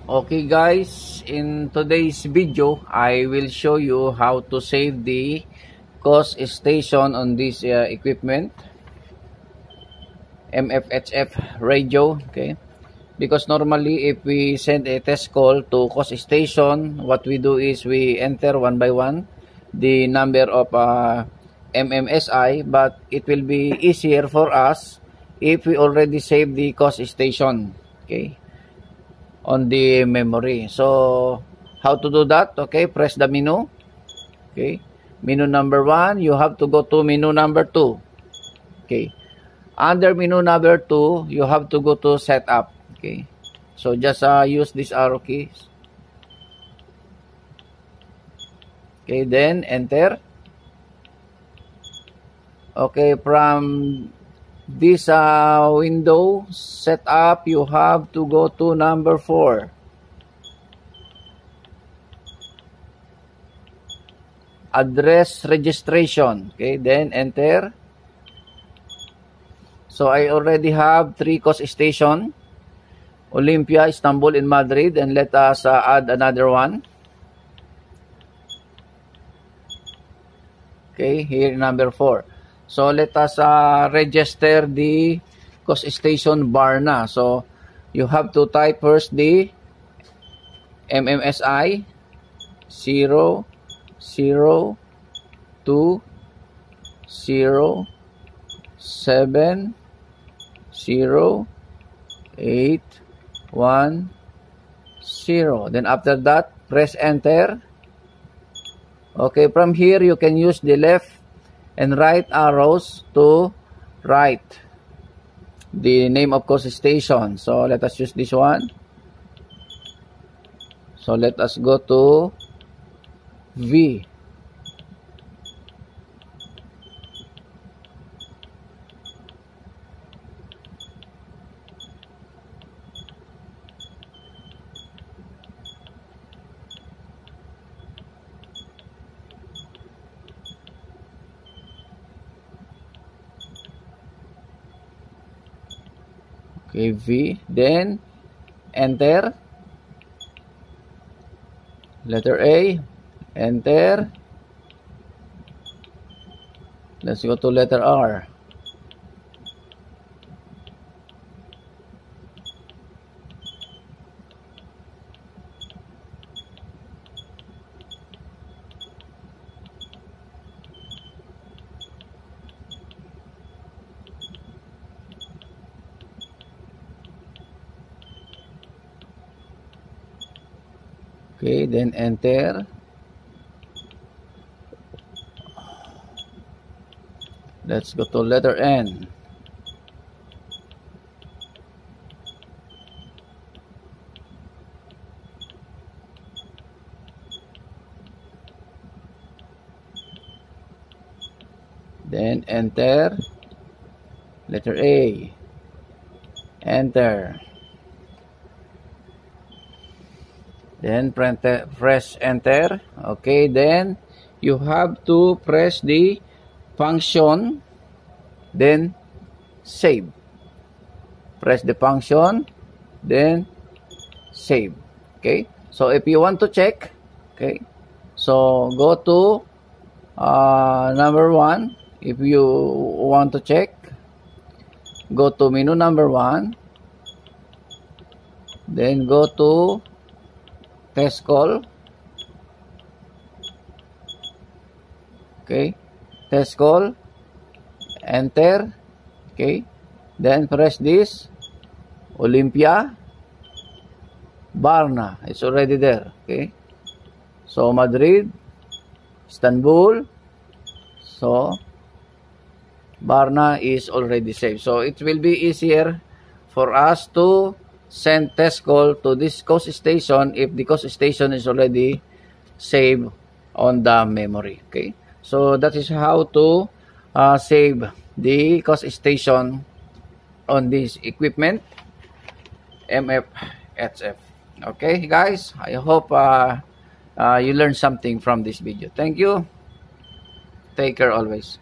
Okay guys, in today's video, I will show you how to save the cost station on this equipment, MFHF radio, okay? Because normally if we send a test call to cost station, what we do is we enter one by one the number of MMSI, but it will be easier for us if we already save the cost station, okay, on the memory. So how to do that? Okay, press the menu. Okay, menu number 1, you have to go to menu number 2. Okay, under menu number 2, you have to go to setup. Okay, so just use these arrow keys. Okay, then enter. Okay, from this window setup, you have to go to number 4. Address registration. Okay, then enter. So I already have 3 cost station: Olympia, Istanbul, and Madrid, and let us add another one. Okay, here number 4. So let us register the cost station Varna. So you have to type first the MMSI 0 0 2 0 7 0 8 1 0. Then after that, press enter. Okay, from here you can use the left and right arrows to write the name of cost station. So let us use this one. So let us go to V. Okay, V, then enter. Letter A, enter. Let's go to letter R. Okay, then enter. Let's go to letter N. Then enter. Letter A. Enter. Then press enter. Okay, then you have to press the function, then save. Press the function, then save. Okay, so if you want to check, okay, so go to number 1. If you want to check, go to menu number 1, then go to test call. Okay, test call, enter. Okay, then press this Olympia Varna. It's already there. Okay, so Madrid, Istanbul, so Varna is already saved. So it will be easier for us to send test call to this cost station if the cost station is already saved on the memory. Okay, so that is how to save the cost station on this equipment, MFHF. Okay guys, I hope you learned something from this video. Thank you. Take care always.